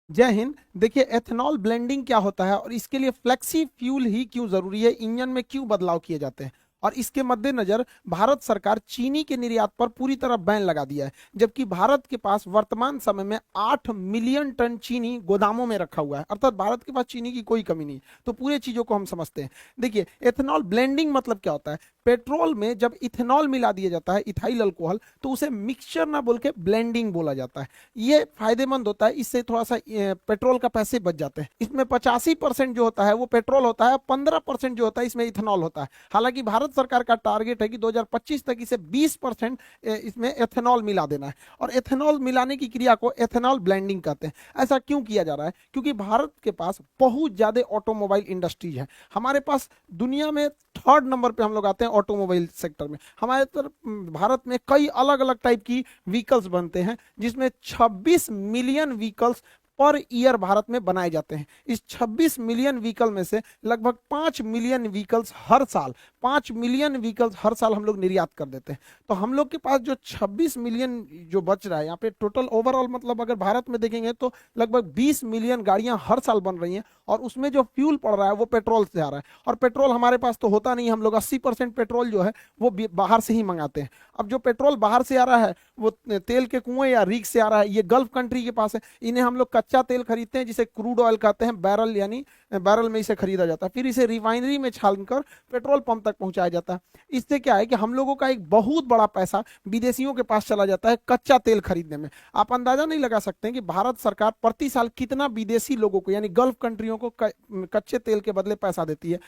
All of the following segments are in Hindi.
जय हिंद। देखिए, एथेनॉल ब्लेंडिंग क्या होता है और इसके लिए फ्लेक्सी फ्यूल ही क्यों जरूरी है, इंजन में क्यों बदलाव किए जाते हैं, और इसके मद्देनजर भारत सरकार चीनी के निर्यात पर पूरी तरह बैन लगा दिया है, जबकि भारत के पास वर्तमान समय में 8 मिलियन टन चीनी गोदामों में रखा हुआ है, अर्थात भारत के पास चीनी की कोई कमी नहीं। तो पूरे चीजों को हम समझते हैं। देखिए, एथेनॉल ब्लेंडिंग मतलब क्या होता है। पेट्रोल में जब इथेनॉल मिला दिया जाता है, इथाइल अल्कोहल, तो उसे मिक्सचर ना बोल के ब्लेंडिंग बोला जाता है। ये फायदेमंद होता है, इससे थोड़ा सा पेट्रोल का पैसे बच जाते हैं। इसमें 85% जो होता है वो पेट्रोल होता है, 15% जो होता है इसमें इथेनॉल होता है। हालांकि भारत सरकार का टारगेट है कि 2025 तक इसे 20% इसमें एथेनॉल मिला देना है, और एथेनॉल मिलाने की क्रिया को एथेनॉल ब्लेंडिंग कहते हैं। ऐसा क्यों किया जा रहा है? क्योंकि भारत के पास बहुत ज्यादा ऑटोमोबाइल इंडस्ट्रीज है। हमारे पास दुनिया में थर्ड नंबर पे हम लोग आते हैं ऑटोमोबाइल सेक्टर में। हमारे तरफ भारत में कई अलग अलग टाइप की व्हीकल्स बनते हैं, जिसमें 26 million vehicles per year Bharat में बनाए जाते हैं। इस 26 मिलियन व्हीकल में से लगभग 5 मिलियन व्हीकल्स हर साल 5 मिलियन व्हीकल्स हर साल हम लोग निर्यात कर देते हैं। तो हम लोग के पास जो 26 मिलियन जो बच रहा है यहाँ पे टोटल ओवरऑल, मतलब अगर भारत में देखेंगे तो लगभग 20 मिलियन गाड़ियां हर साल बन रही हैं, और उसमें जो फ्यूल पड़ रहा है वो पेट्रोल से आ रहा है। और पेट्रोल हमारे पास तो होता नहीं, हम लोग 80% पेट्रोल जो है वो बाहर से ही मंगाते हैं। अब जो पेट्रोल बाहर से आ रहा है वो तेल के कुएं या रीक से आ रहा है, ये गल्फ कंट्री के पास है। इन्हें हम लोग कच्चा तेल खरीदते हैं जिसे क्रूड ऑयल कहते हैं, बैरल यानी बैरल में इसे खरीदा जाता है, फिर इसे रिफाइनरी में छानकर पेट्रोल पंप तक पहुंचाया जाता है। इससे क्या है कि हम लोगों का एक बहुत बड़ा पैसा विदेशियों के पास चला जाता है कच्चा तेल खरीदने में। आप अंदाजा नहीं लगा सकते हैं कि भारत सरकार प्रति साल कितना विदेशी लोगों को यानी गल्फ कंट्रियों को कच्चे तेल के बदले पैसा देती है।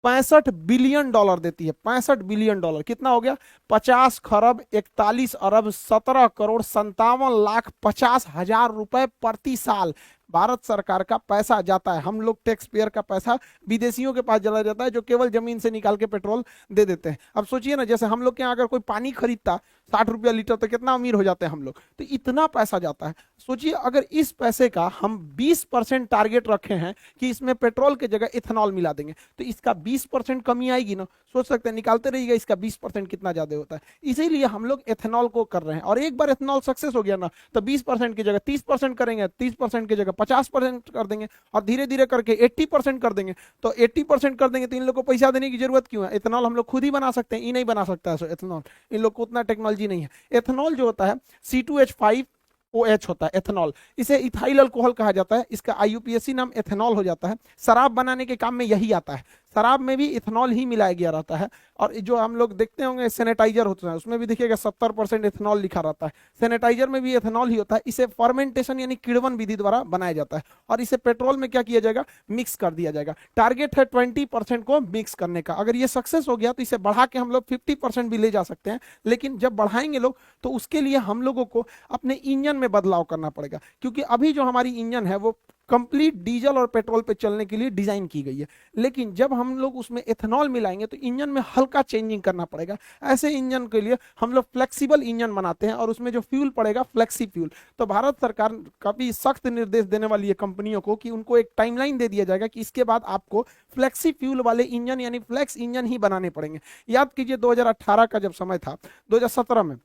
65 बिलियन डॉलर देती है। 65 बिलियन डॉलर कितना हो गया? 50 खरब 41 अरब 17 करोड़ 57 लाख 50 हजार रुपए प्रति साल भारत सरकार का पैसा जाता है। हम लोग टैक्स पेयर का पैसा विदेशियों के पास चला जाता है, जो केवल जमीन से निकाल के पेट्रोल दे देते हैं। अब सोचिए ना, जैसे हम लोग के यहाँ अगर कोई पानी खरीदता 60 रुपया लीटर, तो कितना अमीर हो जाते हैं हम लोग। तो इतना पैसा जाता है। सोचिए, अगर इस पैसे का हम 20% टारगेट रखे हैं कि इसमें पेट्रोल की जगह इथेनॉल मिला देंगे, तो इसका 20% कमी आएगी ना। सोच सकते हैं, निकालते रहिएगा इसका 20% कितना ज्यादा होता है। इसीलिए हम लोग एथेनॉल को कर रहे हैं, और एक बार एथेनॉल सक्सेस हो गया ना, तो 20% की जगह 30% करेंगे, 30% की जगह 50% कर देंगे, और धीरे धीरे करके 80% कर देंगे। तो 80% कर देंगे तो इन लोग को पैसा देने की जरूरत क्यों है? एथेनॉल हम लोग खुद ही बना सकते हैं, ये नहीं बना सकता है एथेनॉल। इन लोग को उतना टेक्नोलॉजी नहीं है। एथेनॉल जो होता है C2H5OH होता है एथेनॉल। इसे इथाइल अल्कोहल कहा जाता है। इसका IUPAC नाम एथेनॉल हो जाता है। शराब बनाने के काम में यही आता है। शराब में भी इथेनॉल ही मिलाया गया रहता है। और जो हम लोग देखते होंगे सैनिटाइजर होता है, उसमें भी देखिएगा 70% इथेनॉल लिखा रहता है। सैनिटाइजर में भी इथेनॉल ही होता है। इसे फर्मेंटेशन यानी किण्वन विधि द्वारा बनाया जाता है, और इसे पेट्रोल में क्या किया जाएगा? मिक्स कर दिया जाएगा। टारगेट है 20% को मिक्स करने का। अगर ये सक्सेस हो गया तो इसे बढ़ा के हम लोग 50% भी ले जा सकते हैं। लेकिन जब बढ़ाएंगे लोग, तो उसके लिए हम लोगों को अपने इंजन में बदलाव करना पड़ेगा, क्योंकि अभी जो हमारी इंजन है वो कंप्लीट डीजल और पेट्रोल पे चलने के लिए डिजाइन की गई है। लेकिन जब हम लोग उसमें एथेनॉल मिलाएंगे तो इंजन में हल्का चेंजिंग करना पड़ेगा। ऐसे इंजन के लिए हम लोग फ्लेक्सिबल इंजन बनाते हैं, और उसमें जो फ्यूल पड़ेगा फ्लेक्सी फ्यूल। तो भारत सरकार काफी सख्त निर्देश देने वाली है कंपनियों को कि उनको एक टाइमलाइन दे दिया जाएगा कि इसके बाद आपको फ्लेक्सी फ्यूल वाले इंजन यानी फ्लेक्स इंजन ही बनाने पड़ेंगे। याद कीजिए 2018 का जब समय था, 2017 में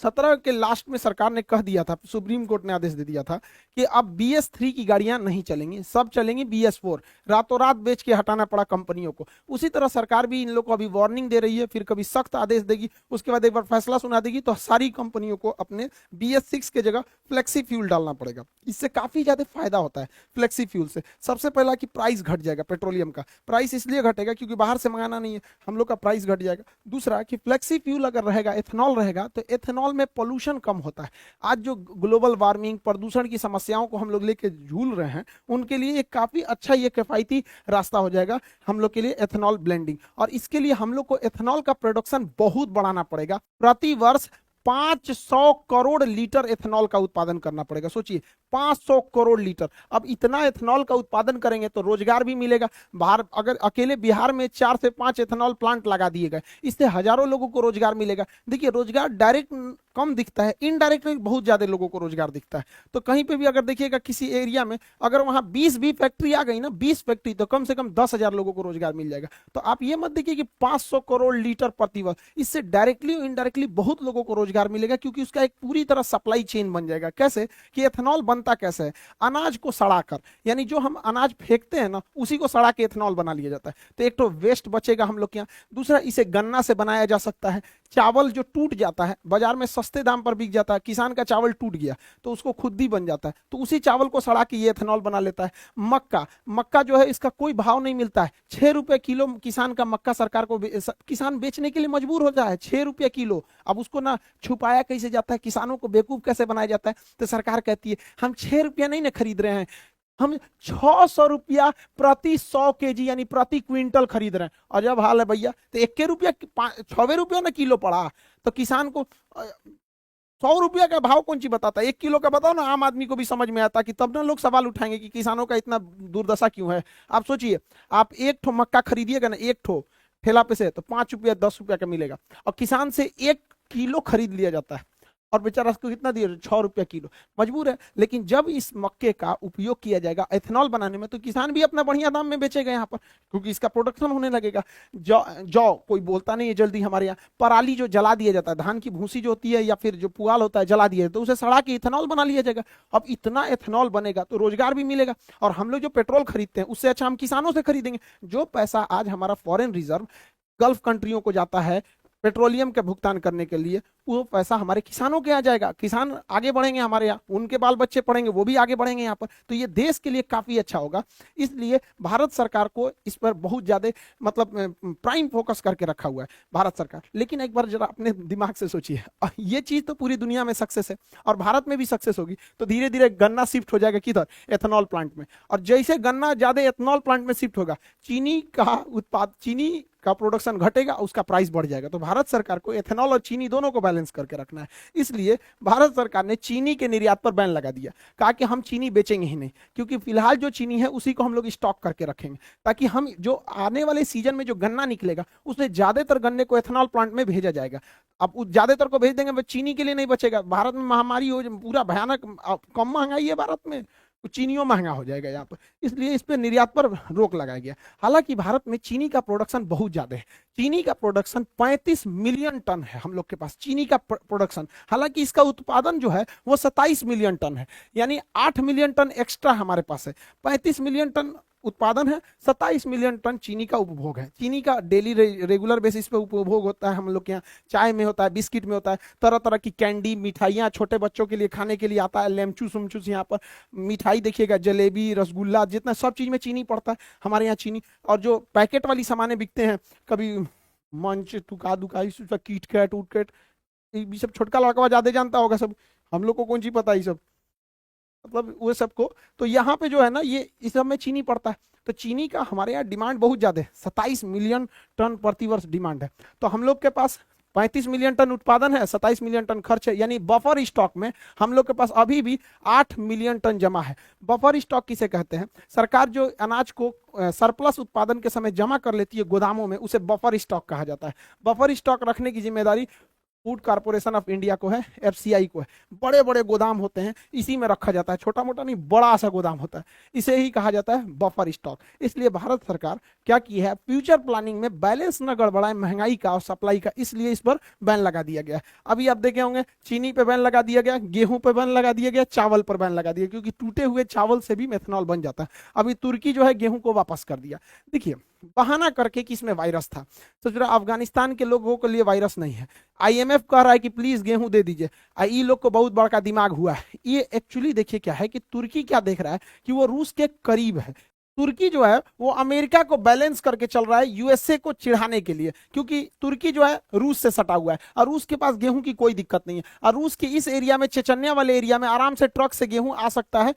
17 के लास्ट में सरकार ने कह दिया था, सुप्रीम कोर्ट ने आदेश दे दिया था कि अब BS3 की गाड़ियां नहीं चलेंगी, सब चलेंगी BS4। रातों रात बेच के हटाना पड़ा कंपनियों को। उसी तरह सरकार भी इन लोग को अभी वार्निंग दे रही है, फिर कभी सख्त आदेश देगी, उसके बाद एक बार फैसला सुना देगी, तो सारी कंपनियों को अपने BS6 के जगह फ्लेक्सी फ्यूल डालना पड़ेगा। इससे काफी ज्यादा फायदा होता है फ्लेक्सी फ्यूल से। सबसे पहला कि प्राइस घट जाएगा, पेट्रोलियम का प्राइस इसलिए घटेगा क्योंकि बाहर से मंगाना नहीं है, हम लोग का प्राइस घट जाएगा। दूसरा कि फ्लेक्सी फ्यूल अगर रहेगा, एथेनॉल रहेगा, तो एथेनॉल में पोल्यूशन कम होता है। आज जो ग्लोबल वार्मिंग प्रदूषण की समस्याओं को हम लोग लेके झूल रहे हैं, उनके लिए एक काफी अच्छा ये किफायती रास्ता हो जाएगा हम लोग के लिए एथेनॉल ब्लेंडिंग। और इसके लिए हम लोग को एथेनॉल का प्रोडक्शन बहुत बढ़ाना पड़ेगा। प्रति वर्ष 500 करोड़ लीटर एथेनॉल का उत्पादन करना पड़ेगा। सोचिए, 500 करोड़ लीटर। अब इतना एथेनॉल का उत्पादन करेंगे तो रोजगार भी मिलेगा। बाहर अगर अकेले बिहार में 4 से 5 एथेनॉल प्लांट लगा दिए गए, इससे हजारों लोगों को रोजगार मिलेगा। देखिए, रोजगार डायरेक्ट कम दिखता है, इनडायरेक्ट में बहुत ज्यादा लोगों को रोजगार दिखता है। तो कहीं पे भी अगर देखिएगा किसी एरिया में, अगर वहां 20 भी फैक्ट्री आ गई ना, 20 फैक्ट्री, तो कम से कम 10,000 लोगों को रोजगार मिल जाएगा। तो आप ये मत देखिए कि 500 करोड़ लीटर प्रति वर्ष, इससे डायरेक्टली और इनडायरेक्टली बहुत लोगों को रोजगार मिलेगा, क्योंकि उसका एक पूरी तरह सप्लाई चेन बन जाएगा। कैसे कि एथेनॉल बनता बनता कैसे है, अनाज को सड़ाकर, यानी जो हम अनाज फेंकते हैं ना उसी को सड़ा के इथेनॉल बना लिया जाता है। तो एक तो वेस्ट बचेगा हम लोग के यहाँ, दूसरा इसे गन्ना से बनाया जा सकता है। चावल जो टूट जाता है बाजार में सस्ते दाम पर बिक जाता है, किसान का चावल टूट गया तो उसको खुद ही बन जाता है, तो उसी चावल को सड़ा के ये इथेनॉल बना लेता है। मक्का, मक्का जो है इसका कोई भाव नहीं मिलता है, 6 रुपए किलो किसान का मक्का सरकार को किसान बेचने के लिए मजबूर होता है, 6 रुपये किलो। अब उसको ना छुपाया कैसे जाता है, किसानों को बेवकूफ कैसे बनाया जाता है, तो सरकार कहती है हम 6 रुपया नहीं ना खरीद रहे हैं, हम 600 रुपया प्रति 100 kg यानी प्रति क्विंटल खरीद रहे हैं। और जब हाल है भैया तो 1 रुपया 6 रुपया ना किलो पड़ा, तो किसान को 100 रुपया का भाव कौन सी बताता है, 1 किलो का बताओ ना, आम आदमी को भी समझ में आता कि तब ना लोग सवाल उठाएंगे कि किसानों का इतना दुर्दशा क्यों है। आप सोचिए, आप एक ठो मक्का खरीदिएगा ना, एक ठो ठेला पे से, तो 5 रुपया 10 रुपया का मिलेगा, और किसान से 1 किलो खरीद लिया जाता है, और बेचारा उसको कितना दिया, 6 रुपया किलो, मजबूर है। लेकिन जब इस मक्के का उपयोग किया जाएगा एथेनॉल बनाने में, तो किसान भी अपना बढ़िया दाम में बेचेगा यहाँ पर, क्योंकि इसका प्रोडक्शन होने लगेगा। जौ जौ कोई बोलता नहीं है जल्दी हमारे यहाँ, पराली जो जला दिया जाता है, धान की भूसी जो होती है या फिर जो पुआल होता है जला दिया जाता है, तो उसे सड़ा के इथेनॉल बना लिया जाएगा। अब इतना एथेनॉल बनेगा तो रोजगार भी मिलेगा, और हम लोग जो पेट्रोल खरीदते हैं उससे अच्छा हम किसानों से खरीदेंगे। जो पैसा आज हमारा फॉरेन रिजर्व गल्फ कंट्रियों को जाता है पेट्रोलियम के भुगतान करने के लिए, वो पैसा हमारे किसानों के यहाँ जाएगा, किसान आगे बढ़ेंगे, हमारे यहाँ उनके बाल बच्चे पढ़ेंगे, वो भी आगे बढ़ेंगे यहाँ पर, तो ये देश के लिए काफी अच्छा होगा। इसलिए भारत सरकार को इस पर बहुत ज्यादा मतलब प्राइम फोकस करके रखा हुआ है भारत सरकार। लेकिन एक बार जरा अपने दिमाग से सोचिए, ये चीज तो पूरी दुनिया में सक्सेस है और भारत में भी सक्सेस होगी, तो धीरे धीरे गन्ना शिफ्ट हो जाएगा किधर, एथेनॉल प्लांट में, और जैसे गन्ना ज्यादा एथेनॉल प्लांट में शिफ्ट होगा, चीनी का प्रोडक्शन घटेगा, उसका प्राइस बढ़ जाएगा। तो भारत सरकार को एथेनॉल और चीनी दोनों को बैलेंस करके रखना है। इसलिए भारत सरकार ने चीनी के निर्यात पर बैन लगा दिया, कहा कि हम चीनी बेचेंगे ही नहीं, क्योंकि फिलहाल जो चीनी है उसी को हम लोग स्टॉक करके रखेंगे, ताकि हम जो आने वाले सीजन में जो गन्ना निकलेगा उसमें ज्यादातर गन्ने को एथेनॉल प्लांट में भेजा जाएगा। अब उस ज्यादातर को भेज देंगे, चीनी के लिए नहीं बचेगा। भारत में महामारी हो, पूरा भयानक, कम महंगाई है भारत में, चीनियों महंगा हो जाएगा यहाँ पर, इसलिए इस पर निर्यात पर रोक लगाया गया। हालांकि भारत में चीनी का प्रोडक्शन बहुत ज्यादा है, चीनी का प्रोडक्शन 35 मिलियन टन है हम लोग के पास चीनी का प्रोडक्शन। हालांकि इसका उत्पादन जो है वो 27 मिलियन टन है, यानी 8 मिलियन टन एक्स्ट्रा हमारे पास है। 35 मिलियन टन उत्पादन है, 27 मिलियन टन चीनी का उपभोग है। चीनी का डेली रेगुलर बेसिस पे उपभोग होता है हम लोग के यहाँ, चाय में होता है, बिस्किट में होता है, तरह तरह की कैंडी मिठाइयाँ छोटे बच्चों के लिए खाने के लिए आता है, लेमचूस उमचूस, यहाँ पर मिठाई देखिएगा, जलेबी, रसगुल्ला, जितना सब चीज में चीनी पड़ता है हमारे यहाँ चीनी। और जो पैकेट वाली सामानें बिकते हैं, कभी मंच तुका दुकाई, किट कैट उट कैट, ये सब छोटका लड़का ज्यादा जानता होगा, सब हम लोग को कौन सी पता है सब, मतलब वो सबको। तो यहाँ पे जो है ना, ये इस सब में चीनी पड़ता है, तो चीनी का हमारे यहाँ डिमांड बहुत ज्यादा है, 27 मिलियन टन प्रतिवर्ष डिमांड है। तो हम लोग के पास 35 मिलियन टन उत्पादन है, 27 मिलियन टन खर्च है, यानी बफर स्टॉक में हम लोग के पास अभी भी 8 मिलियन टन जमा है। बफर स्टॉक किसे कहते हैं, सरकार जो अनाज को सरप्लस उत्पादन के समय जमा कर लेती है गोदामों में, उसे बफर स्टॉक कहा जाता है। बफर स्टॉक रखने की जिम्मेदारी फूड कॉर्पोरेशन ऑफ इंडिया को है, एफसीआई को है। बड़े बड़े गोदाम होते हैं, इसी में रखा जाता है, छोटा मोटा नहीं, बड़ा सा गोदाम होता है, इसे ही कहा जाता है बफर स्टॉक। इसलिए भारत सरकार क्या की है, फ्यूचर प्लानिंग में बैलेंस न गड़बड़ाए महंगाई का और सप्लाई का, इसलिए इस पर बैन लगा दिया गया। अभी आप देखे होंगे चीनी पे बैन लगा दिया गया, गेहूं पे बैन लगा दिया गया, चावल पर बैन लगा दिया, क्योंकि टूटे हुए चावल से भी मेथनॉल बन जाता है। अभी तुर्की जो है गेहूं को वापस कर दिया, देखिए बहाना करके कि इसमें वायरस था। सोच रहा अफगानिस्तान के लोगों के लिए वायरस नहीं है, आईएमएफ कह रहा है कि प्लीज गेहूं दे दीजिए, ये लोग को बहुत बड़ा दिमाग हुआ है। ये एक्चुअली देखिए क्या है कि तुर्की क्या देख रहा है कि वो रूस के करीब है। तुर्की जो है वो अमेरिका को बैलेंस करके चल रहा है यूएसए को चिढ़ाने के लिए, क्योंकि तुर्की जो है रूस से सटा हुआ है और रूस के पास गेहूं की कोई दिक्कत नहीं है, और रूस के इस एरिया में, चेचन्या वाले एरिया में आराम से ट्रक से गेहूं आ सकता है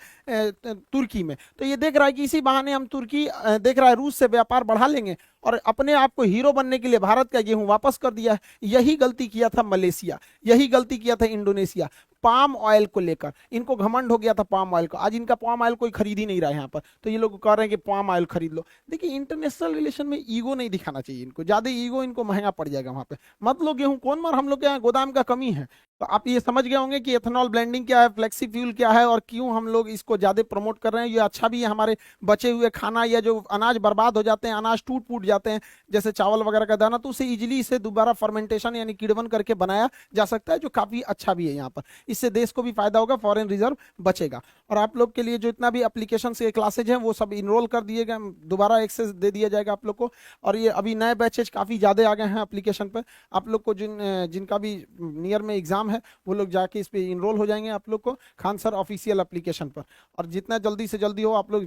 तुर्की में। तो ये देख रहा है कि इसी बहाने हम तुर्की देख रहा है रूस से व्यापार बढ़ा लेंगे और अपने आप को हीरो बनने के लिए भारत का गेहूं वापस कर दिया है। यही गलती किया था मलेशिया, यही गलती किया था इंडोनेशिया, पाम ऑयल को लेकर इनको घमंड हो गया था पाम ऑयल को। आज इनका पाम ऑयल कोई खरीद ही नहीं रहा है यहाँ पर, तो ये लोग कह रहे हैं कि पाम ऑयल खरीद लो। देखिए इंटरनेशनल रिलेशन में ईगो नहीं दिखाना चाहिए इनको, ज्यादा ईगो इनको महंगा पड़ जाएगा वहां पे। मत लो गेहूं, कौन मार, हम लोग के यहाँ गोदाम का कमी है। तो आप ये समझ गए होंगे कि एथेनॉल ब्लेंडिंग क्या है, फ्लेक्सी फ्यूल क्या है और क्यों हम लोग इसको ज्यादा प्रमोट कर रहे हैं। ये अच्छा भी है, हमारे बचे हुए खाना या जो अनाज बर्बाद हो जाते हैं, अनाज टूट फूट जाते हैं जैसे चावल वगैरह का दाना, तो उसे इजीली इसे दोबारा फर्मेंटेशन यानी किण्वन करके बनाया जा सकता है, जो काफी अच्छा भी है यहाँ पर। इससे देश को भी फायदा होगा, फॉरेन रिजर्व बचेगा। और आप लोग के लिए जो इतना भी एप्लीकेशन के क्लासेज हैं वो सब इनरोल कर दिए गए, दोबारा एक्सेस दे दिया जाएगा आप लोग को। और ये अभी नए बैचेज काफी ज्यादा आ गए हैं एप्लीकेशन पर। आप लोग को जिनका भी नियर में एग्जाम है वो लोग जाके इस पे इनरोल हो जाएंगे आप लोग को खान सर ऑफिशियल एप्लीकेशन पर। और जितना जल्दी से जल्दी हो आप लोग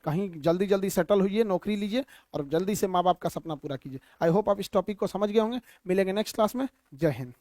कहीं जल्दी जल्दी सेटल होइए, नौकरी लीजिए और जल्दी से माँ बाप का सपना पूरा कीजिए। आई होप आप इस टॉपिक को समझ गए होंगे। मिलेंगे नेक्स्ट क्लास में। जय हिंद।